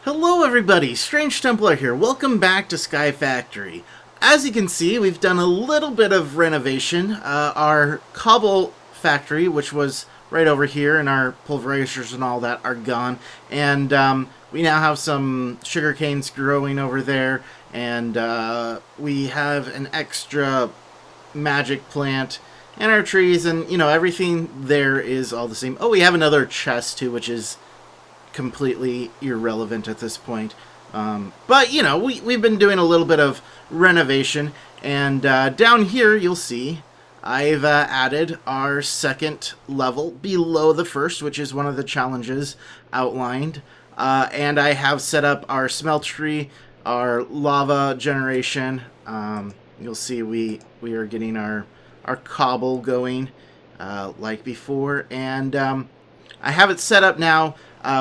Hello everybody, StrangeTemplar here. Welcome back to Sky Factory. As you can see, we've done a little bit of renovation. Our cobble factory, which was right over here, and our pulverizers and all that are gone. And we now have some sugar canes growing over there, and we have an extra magic plant and our trees, and everything there is all the same. Oh, we have another chest too, which is completely irrelevant at this point. But, we've been doing a little bit of renovation. And down here, you'll see I've added our second level below the first, which is one of the challenges outlined. And I have set up our smeltery, our lava generation. You'll see we are getting our cobble going like before. And I have it set up now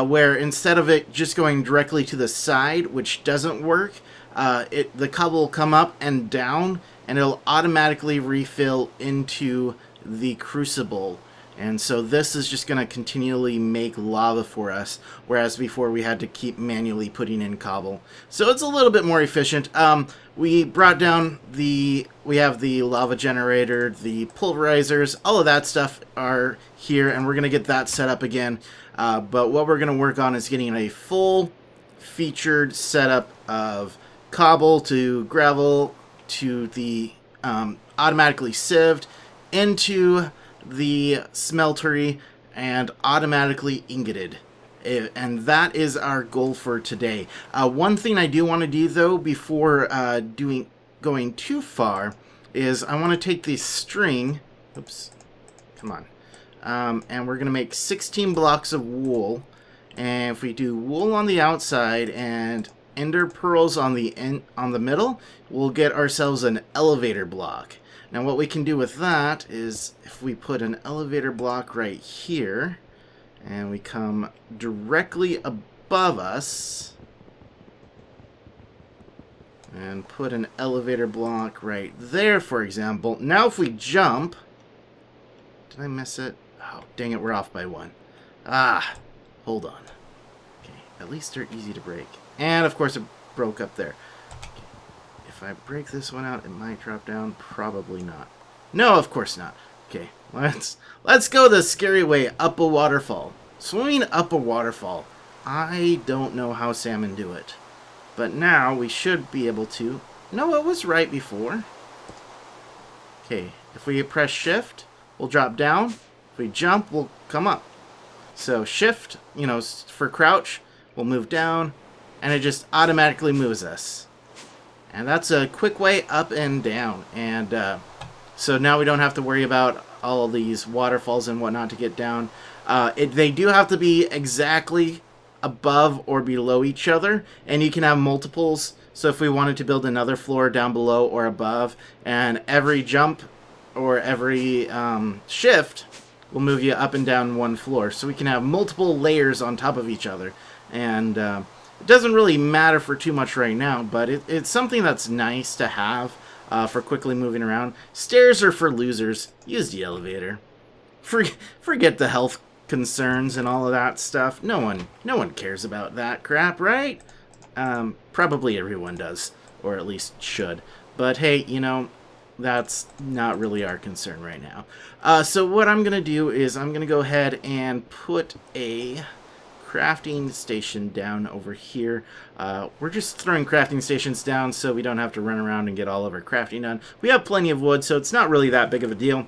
where instead of it just going directly to the side, which doesn't work, the cobble will come up and down, and it'll automatically refill into the crucible. And so this is just going to continually make lava for us, whereas before we had to keep manually putting in cobble. So it's a little bit more efficient. We brought down we have the lava generator, the pulverizers, all of that stuff are here, and we're going to get that set up again. But what we're going to work on is getting a full featured setup of cobble to gravel to the automatically sieved into the smeltery and automatically ingoted. And that is our goal for today. One thing I do want to do though before going too far is I want to take this string, oops, come on, and we're going to make 16 blocks of wool. And if we do wool on the outside and ender pearls on the middle, we'll get ourselves an elevator block. Now what we can do with that is if we put an elevator block right here and we come directly above us and put an elevator block right there, for example. Now if we jump, did I miss it? Oh, dang it, we're off by one. Hold on. Okay, at least they're easy to break. And of course it broke up there. Okay. If I break this one out, it might drop down. Probably not. No, of course not. Okay, let's go the scary way up a waterfall. Swimming up a waterfall. I don't know how salmon do it. But now we should be able to. No, it was right before. Okay, if we press shift, we'll drop down. If we jump, we'll come up. So shift, for crouch, we'll move down, and it just automatically moves us. And that's a quick way up and down. And so now we don't have to worry about all these waterfalls and whatnot to get down. They do have to be exactly above or below each other, and you can have multiples. So if we wanted to build another floor down below or above, and every jump or every shift will move you up and down one floor. So we can have multiple layers on top of each other. And it doesn't really matter for too much right now, but it's something that's nice to have for quickly moving around. Stairs are for losers. Use the elevator. Forget the health concerns and all of that stuff. No one cares about that crap, right? Probably everyone does, or at least should. But hey, that's not really our concern right now. So what I'm going to do is I'm going to go ahead and put a crafting station down over here. We're just throwing crafting stations down so we don't have to run around and get all of our crafting done. We have plenty of wood, so it's not really that big of a deal.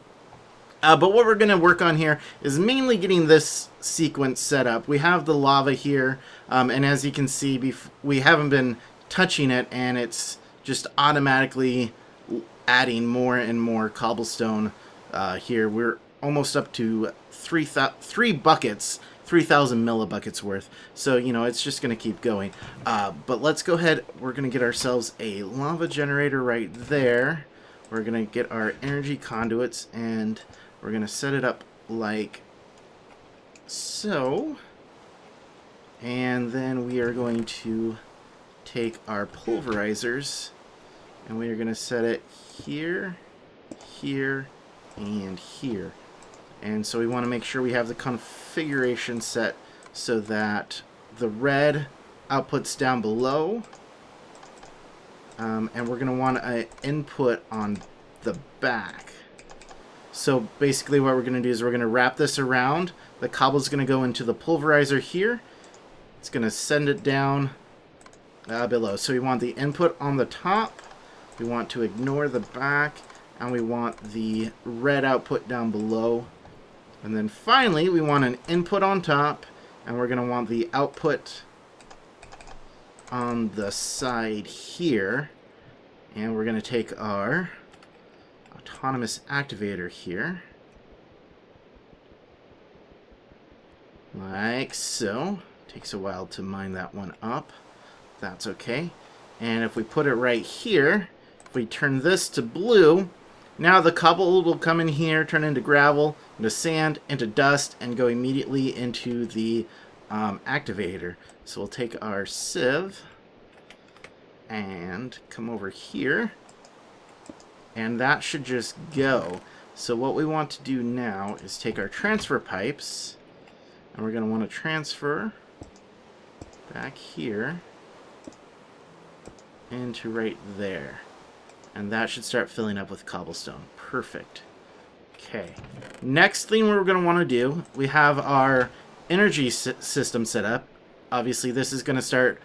But what we're going to work on here is mainly getting this sequence set up. We have the lava here, and as you can see, we haven't been touching it, and it's just automatically adding more and more cobblestone here. We're almost up to 3 buckets, 3,000 millibuckets worth. So, it's just going to keep going. But let's go ahead. We're going to get ourselves a lava generator right there. We're going to get our energy conduits, and we're going to set it up like so. And then we are going to take our pulverizers, and we are going to set it here, here, and here. And so we want to make sure we have the configuration set so that the red outputs down below. And we're going to want an input on the back. So basically what we're going to do is we're going to wrap this around. The cobble's going to go into the pulverizer here. It's going to send it down below. So we want the input on the top. We want to ignore the back. And we want the red output down below. And then finally, we want an input on top. And we're going to want the output on the side here. And we're going to take our autonomous activator here. Like so. Takes a while to mine that one up. That's okay. And if we put it right here, if we turn this to blue, now the cobble will come in here, turn into gravel, into sand, into dust, and go immediately into the activator. So we'll take our sieve and come over here, and that should just go. So what we want to do now is take our transfer pipes, and we're going to want to transfer back here into right there. And that should start filling up with cobblestone. Perfect. Okay. Next thing we're going to want to do, we have our energy system set up. Obviously, this is going to start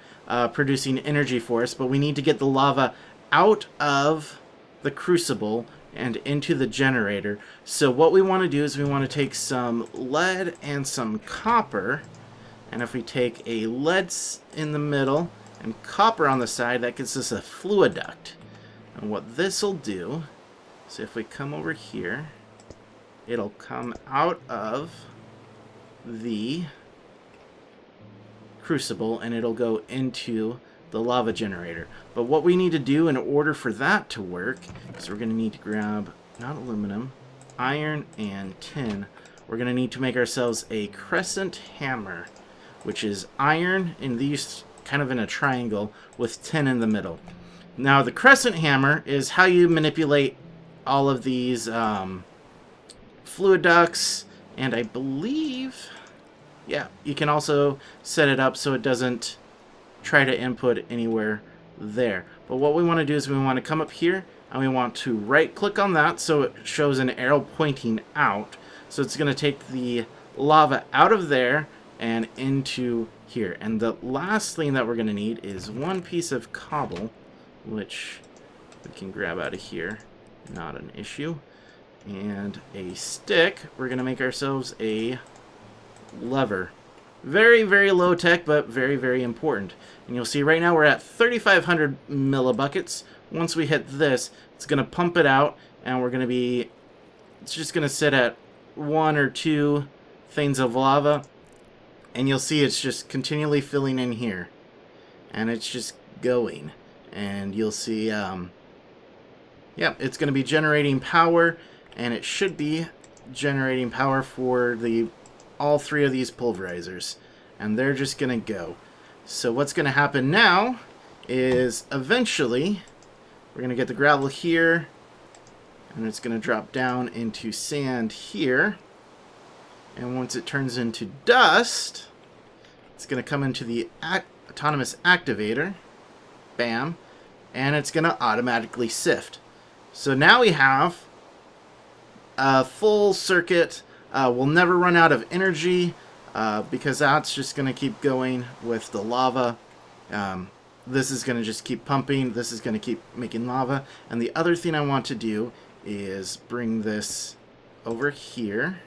producing energy for us, but we need to get the lava out of the crucible and into the generator. So what we want to do is we want to take some lead and some copper, and if we take a lead in the middle and copper on the side, that gives us a fluid duct. And what this will do is if we come over here, it'll come out of the crucible and it'll go into the lava generator. But what we need to do in order for that to work is we're going to need to grab, not aluminum, iron and tin. We're going to need to make ourselves a crescent hammer, which is iron in these kind of in a triangle with tin in the middle. Now the crescent hammer is how you manipulate all of these fluid ducts, and I believe, yeah, you can also set it up so it doesn't try to input anywhere there. But what we want to do is we want to come up here and we want to right click on that so it shows an arrow pointing out. So it's going to take the lava out of there and into here. And the last thing that we're going to need is one piece of cobble, which we can grab out of here, not an issue, and a stick. We're going to make ourselves a lever. Very, very low tech, but very, very important. And you'll see right now we're at 3,500 millibuckets. Once we hit this, it's going to pump it out, and we're going to be, it's just going to sit at 1 or 2 things of lava, and you'll see it's just continually filling in here, and it's just going. And you'll see, yeah, it's going to be generating power, and it should be generating power for all 3 of these pulverizers, and they're just going to go. So what's going to happen now is eventually we're going to get the gravel here, and it's going to drop down into sand here, and once it turns into dust, it's going to come into the autonomous activator. Bam. And it's going to automatically sift. So now we have a full circuit. We'll never run out of energy because that's just going to keep going with the lava. This is going to just keep pumping. This is going to keep making lava. And the other thing I want to do is bring this over here.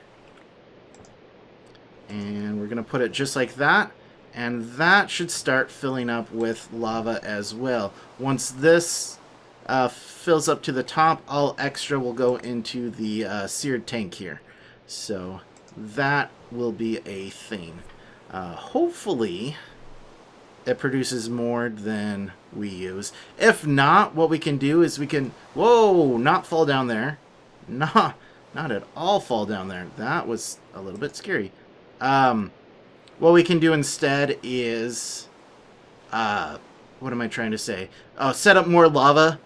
And we're going to put it just like that. And that should start filling up with lava as well. Once this fills up to the top, all extra will go into the seared tank here. So that will be a thing. Hopefully it produces more than we use. If not, what we can do is we can... Whoa! Not fall down there. Not at all fall down there. That was a little bit scary. What we can do instead is, what am I trying to say? Oh, set up more lava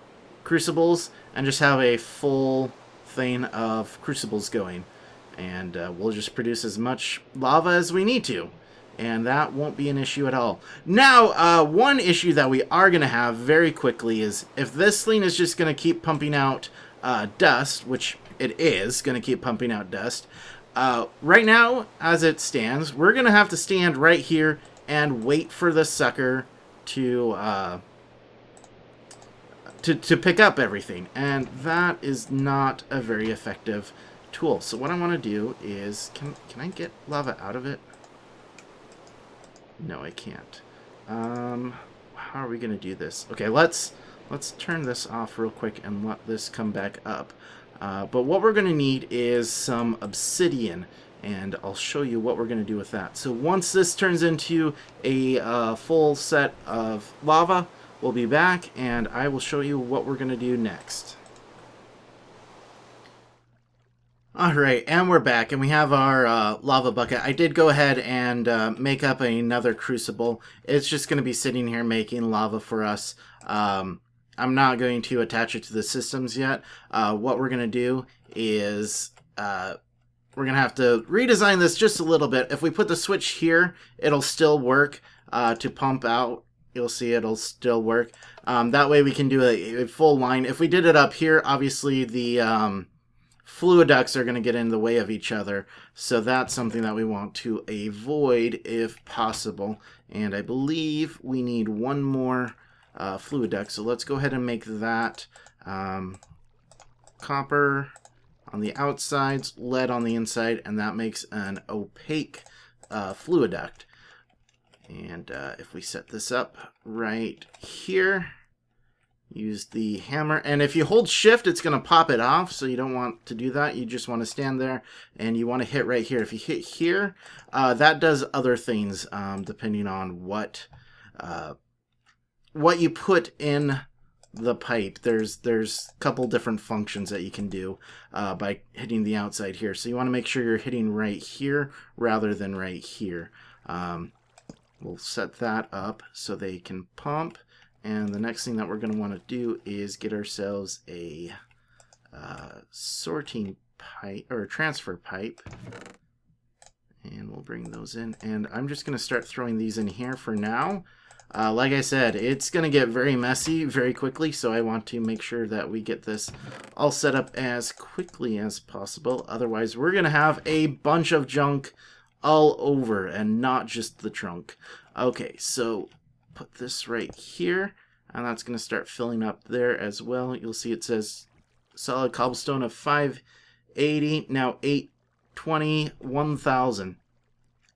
crucibles and just have a full thing of crucibles going. And we'll just produce as much lava as we need to. and that won't be an issue at all. Now, one issue that we are going to have very quickly is if this thing is just going to keep pumping out dust, which it is going to keep pumping out dust, right now, as it stands, we're going to have to stand right here and wait for the sucker to pick up everything, and that is not a very effective tool. So what I want to do is, can I get lava out of it? No, I can't. How are we going to do this? Okay, let's turn this off real quick and let this come back up. But what we're going to need is some obsidian, and I'll show you what we're going to do with that. So once this turns into a full set of lava, we'll be back, and I will show you what we're going to do next. Alright, and we're back, and we have our lava bucket. I did go ahead and make up another crucible. It's just going to be sitting here making lava for us. I'm not going to attach it to the systems yet. What we're going to do is we're going to have to redesign this just a little bit. If we put the switch here, it'll still work to pump out. You'll see it'll still work. That way we can do a full line. If we did it up here, obviously the fluid ducts are going to get in the way of each other. So that's something that we want to avoid if possible. And I believe we need one more fluid duct. So let's go ahead and make that copper on the outsides, lead on the inside, and that makes an opaque fluid duct. And if we set this up right here, use the hammer, and if you hold shift, it's going to pop it off, so you don't want to do that. You just want to stand there, and you want to hit right here. If you hit here, that does other things, depending on what you put in the pipe. There's a couple different functions that you can do by hitting the outside here. So you want to make sure you're hitting right here rather than right here. We'll set that up so they can pump. And the next thing that we're going to want to do is get ourselves a sorting pipe, or a transfer pipe. And we'll bring those in. And I'm just going to start throwing these in here for now. Like I said, it's going to get very messy very quickly, so I want to make sure that we get this all set up as quickly as possible. Otherwise, we're going to have a bunch of junk all over, and not just the trunk. Okay, so put this right here, and that's going to start filling up there as well. You'll see it says solid cobblestone of 580, now 820, 1000.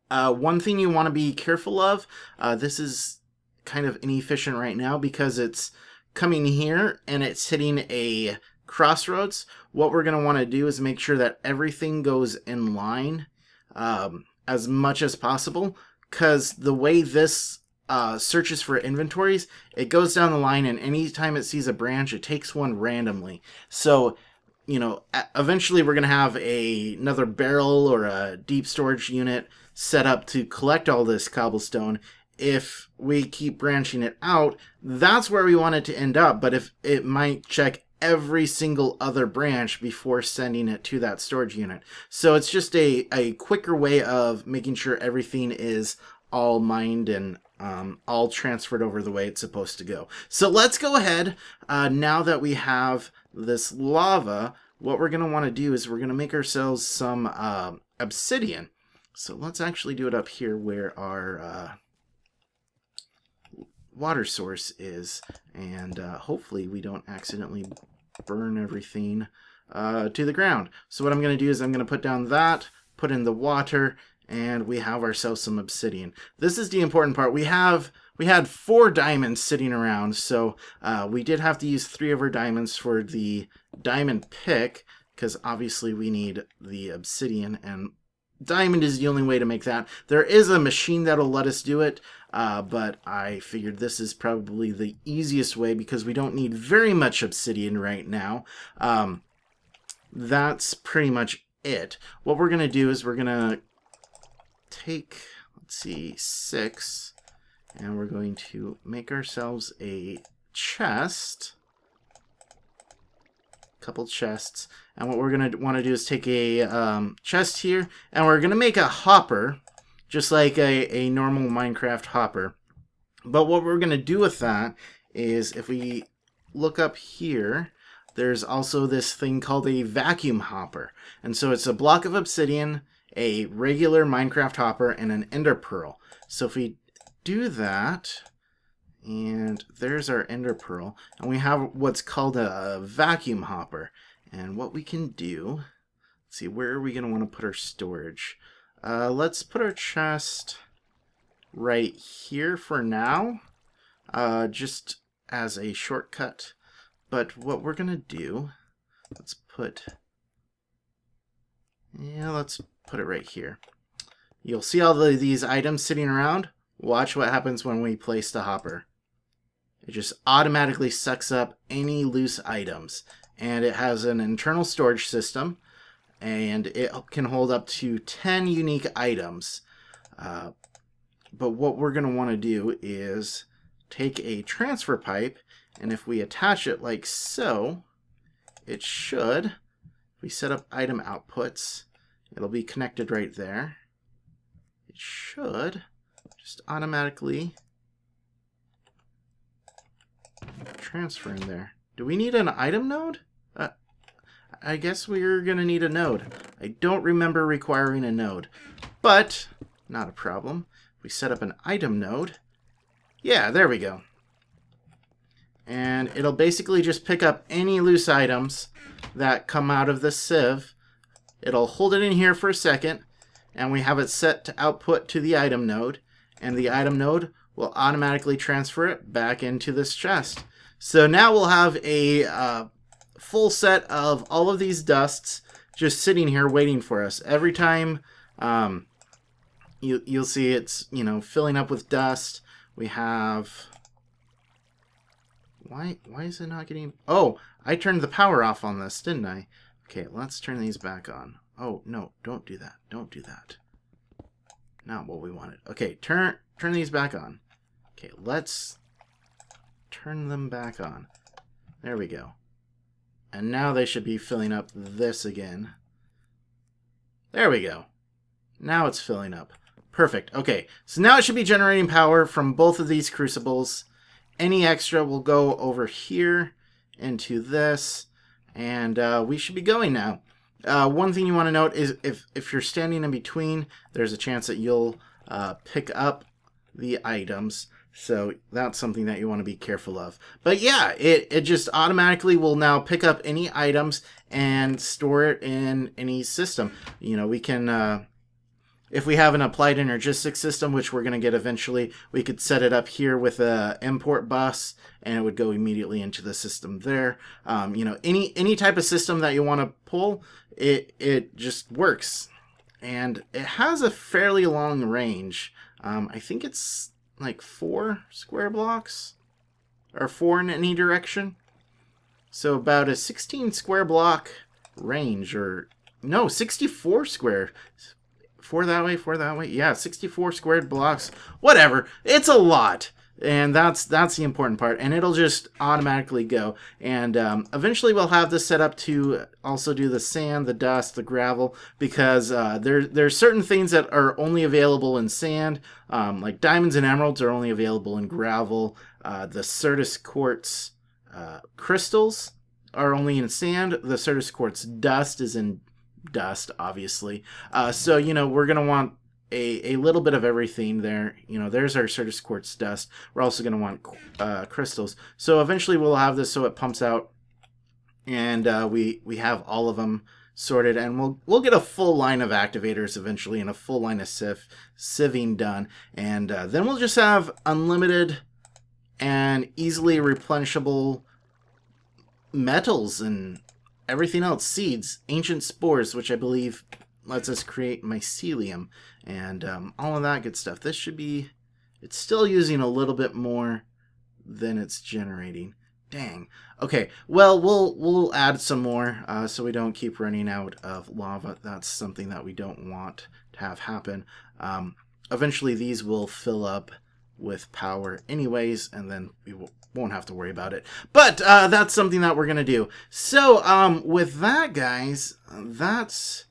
One thing you want to be careful of, this is kind of inefficient right now because it's coming here and it's hitting a crossroads. What we're going to want to do is make sure that everything goes in line as much as possible, because the way this searches for inventories, it goes down the line, and anytime it sees a branch, it takes one randomly. So, you know, eventually we're going to have another barrel or a deep storage unit set up to collect all this cobblestone. If we keep branching it out, that's where we want it to end up. But if it might check every single other branch before sending it to that storage unit. So it's just a quicker way of making sure everything is all mined and all transferred over the way it's supposed to go. So let's go ahead, now that we have this lava, what we're going to want to do is we're going to make ourselves some obsidian. So let's actually do it up here where our water source is, and hopefully we don't accidentally burn everything to the ground. So what I'm going to do is I'm going to put down that, put in the water, and we have ourselves some obsidian. This is the important part. We had 4 diamonds sitting around, so we did have to use 3 of our diamonds for the diamond pick, because obviously we need the obsidian, and diamond is the only way to make that. There is a machine that'll let us do it, but I figured this is probably the easiest way because we don't need very much obsidian right now. That's pretty much it. What we're going to do is we're going to take, let's see, 6, and we're going to make ourselves a chest. Couple chests, and what we're going to want to do is take a chest here, and we're going to make a hopper just like a normal Minecraft hopper. But what we're going to do with that is if we look up here, there's also this thing called a vacuum hopper. And so it's a block of obsidian, a regular Minecraft hopper, and an ender pearl. So if we do that, and there's our ender pearl, and we have what's called a vacuum hopper. And what we can do, let's see, where are we going to want to put our storage? Let's put our chest right here for now, just as a shortcut. But what we're going to do, let's put it right here. You'll see all these items sitting around. Watch what happens when we place the hopper. It just automatically sucks up any loose items. And it has an internal storage system, and it can hold up to 10 unique items. But what we're going to want to do is take a transfer pipe, and if we attach it like so, it should, if we set up item outputs, it'll be connected right there. It should just automatically transfer in there. Do we need an item node? I guess we're going to need a node. I don't remember requiring a node, but not a problem. We set up an item node. Yeah, there we go. And it'll basically just pick up any loose items that come out of the sieve. It'll hold it in here for a second, and we have it set to output to the item node, and the item node will automatically transfer it back into this chest. So now we'll have a full set of all of these dusts just sitting here waiting for us. Every time you'll see it's, filling up with dust. We have... Why is it not getting... Oh, I turned the power off on this, didn't I? Okay, let's turn these back on. Oh, no, don't do that. Don't do that. Not what we wanted. Okay, turn these back on. Okay, let's turn them back on. There we go. And now they should be filling up this again. There we go. Now it's filling up. Perfect. Okay, so now it should be generating power from both of these crucibles. Any extra will go over here into this, and we should be going now. One thing you want to note is if you're standing in between, there's a chance that you'll pick up the items. So that's something that you want to be careful of. But yeah, it just automatically will now pick up any items and store it in any system. We can, if we have an applied energistics system, which we're going to get eventually, we could set it up here with a import bus, and it would go immediately into the system there. Any type of system that you want to pull, it just works. And it has a fairly long range. I think it's like 4 square blocks, or 4 in any direction. So about a 16 square block range, or no, 64 square. 4 that way, 4 that way. Yeah, 64 squared blocks. Whatever. It's a lot. And that's the important part. And it'll just automatically go. And eventually we'll have this set up to also do the sand, the dust, the gravel. Because there's certain things that are only available in sand. Like diamonds and emeralds are only available in gravel. The Certus quartz crystals are only in sand. The Certus quartz dust is in dust, obviously. So, we're going to want a little bit of everything there. There's our Certus quartz dust. We're also going to want crystals. So eventually we'll have this so it pumps out, and we have all of them sorted, and we'll get a full line of activators eventually, and a full line of sieving done, and then we'll just have unlimited and easily replenishable metals and everything else, seeds, ancient spores, which I believe lets us create mycelium, and all of that good stuff. This should be, it's still using a little bit more than it's generating. Dang. Okay, well, we'll add some more so we don't keep running out of lava. That's something that we don't want to have happen. Eventually these will fill up with power anyways, and then we won't have to worry about it. But that's something that we're going to do. So with that, guys, that's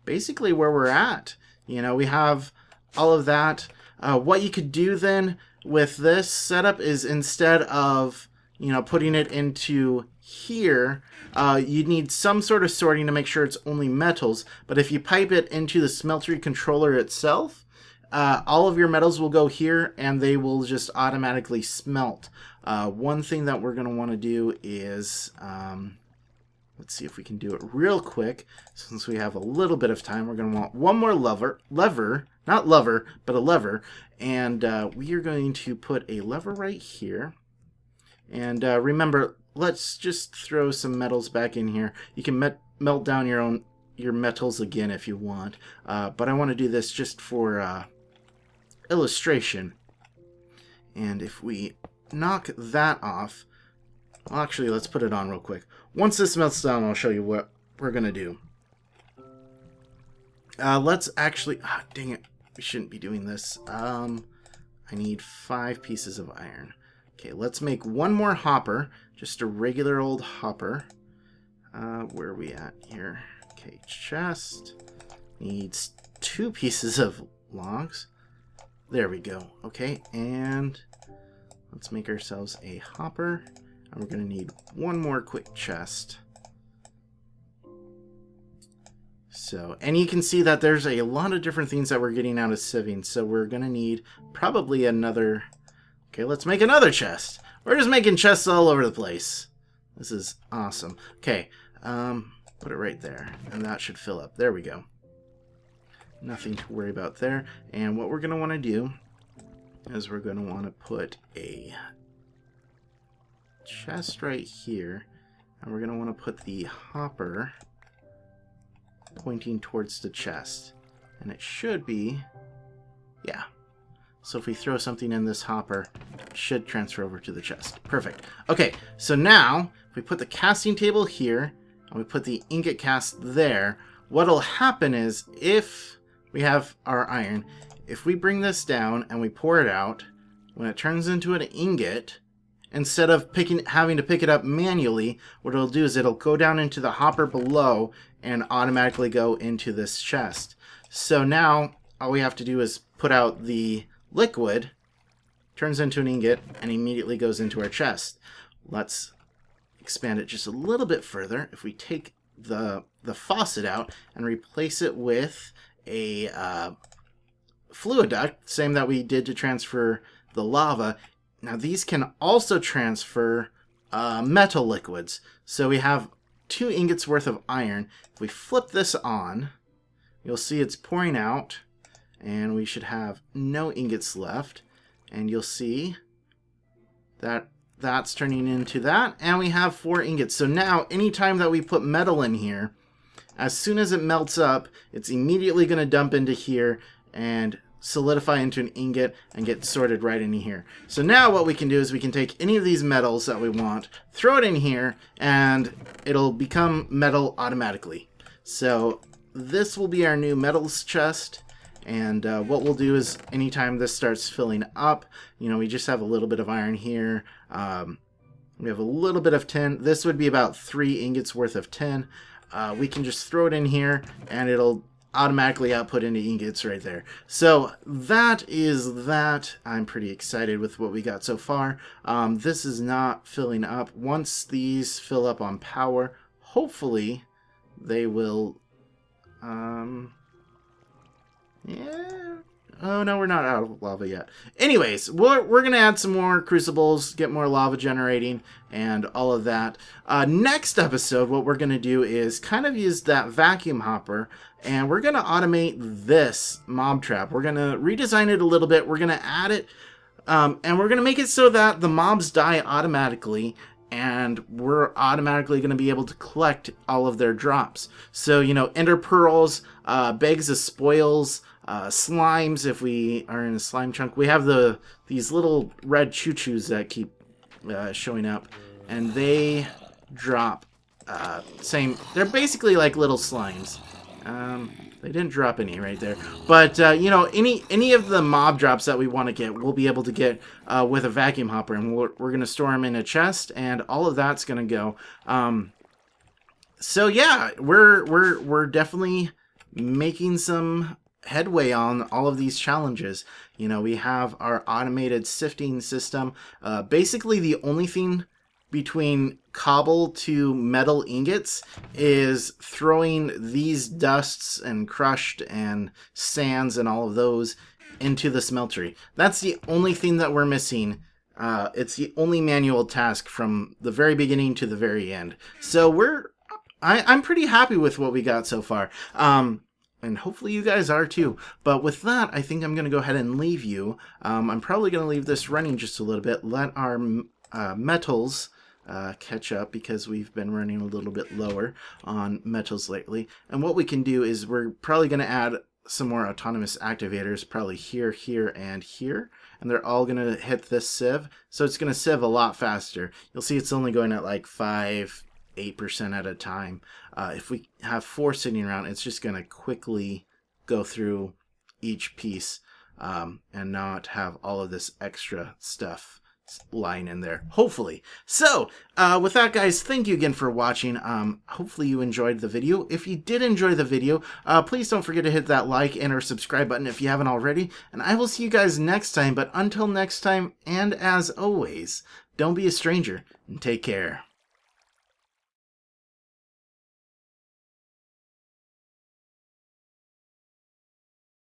basically where we're at. You know, we have all of that. What you could do then with this setup is instead of, you know, putting it into here, you need some sort of sorting to make sure it's only metals. But if you pipe it into the smeltery controller itself, all of your metals will go here and they will just automatically smelt. One thing that we're going to want to do is, let's see if we can do it real quick. Since we have a little bit of time, we're going to want one more not lever, but a lever. And we are going to put a lever right here. And remember, let's just throw some metals back in here. You can melt down your metals again if you want. But I want to do this just for illustration. And if we knock that off, well, actually, let's put it on real quick. Once this melts down, I'll show you what we're going to do. Let's actually... dang it. We shouldn't be doing this. I need 5 pieces of iron. Okay, let's make one more hopper. Just a regular old hopper. Where are we at here? Okay, chest. Needs 2 pieces of logs. There we go. Okay, and let's make ourselves a hopper. And we're going to need one more quick chest. So, and you can see that there's a lot of different things that we're getting out of sieving. So we're going to need probably another... Okay, let's make another chest. We're just making chests all over the place. This is awesome. Okay, put it right there. And that should fill up. There we go. Nothing to worry about there. And what we're going to want to do is we're going to want to put a chest right here. And we're going to want to put the hopper pointing towards the chest. And it should be... yeah. So if we throw something in this hopper, it should transfer over to the chest. Perfect. Okay, so now, if we put the casting table here, and we put the ingot cast there, what'll happen is, if we have our iron, if we bring this down and we pour it out, when it turns into an ingot, instead of having to pick it up manually, what it'll do is it'll go down into the hopper below and automatically go into this chest. So now, all we have to do is put out the liquid, turns into an ingot, and immediately goes into our chest. Let's expand it just a little bit further. If we take the faucet out and replace it with a fluid duct, same that we did to transfer the lava. Now these can also transfer metal liquids. So we have 2 ingots worth of iron. If we flip this on, you'll see it's pouring out, and we should have no ingots left. And you'll see that that's turning into that, and we have 4 ingots. So now, anytime that we put metal in here, as soon as it melts up, it's immediately going to dump into here and solidify into an ingot and get sorted right into here. So now what we can do is we can take any of these metals that we want, throw it in here, and it'll become metal automatically. So this will be our new metals chest. And what we'll do is anytime this starts filling up, you know, we just have a little bit of iron here. We have a little bit of tin. This would be about 3 ingots worth of tin. We can just throw it in here and it'll automatically output into ingots right there. So that is that. I'm pretty excited with what we got so far. This is not filling up. Once these fill up on power, hopefully they will... yeah. Oh, no, we're not out of lava yet. Anyways, we're going to add some more crucibles, get more lava generating, and all of that. Next episode, what we're going to do is kind of use that vacuum hopper, and we're going to automate this mob trap. We're going to redesign it a little bit. We're going to add it, and we're going to make it so that the mobs die automatically, and we're automatically going to be able to collect all of their drops. So, you know, ender pearls, bags of spoils, slimes if we are in a slime chunk. We have these little red choo-choos that keep showing up, and they drop they're basically like little slimes. They didn't drop any right there, but you know, any of the mob drops that we want to get, we'll be able to get with a vacuum hopper, and we're going to store them in a chest, and all of that's going to go. So yeah, we're definitely making some headway on all of these challenges. You know, we have our automated sifting system. Basically, the only thing between cobble to metal ingots is throwing these dusts and crushed and sands and all of those into the smeltery. That's the only thing that we're missing. It's the only manual task from the very beginning to the very end. So I'm pretty happy with what we got so far. And hopefully you guys are too. But with that, I think I'm going to go ahead and leave you. I'm probably going to leave this running just a little bit. Let our metals catch up, because we've been running a little bit lower on metals lately. And what we can do is we're probably going to add some more autonomous activators, probably here, here, and here. And they're all going to hit this sieve. So it's going to sieve a lot faster. You'll see it's only going at like 8% at a time. If we have 4 sitting around, it's just going to quickly go through each piece and not have all of this extra stuff lying in there, hopefully. So with that, guys, thank you again for watching. Hopefully you enjoyed the video. If you did enjoy the video, please don't forget to hit that like and or subscribe button if you haven't already, and I will see you guys next time. But until next time, and as always, don't be a stranger, and take care.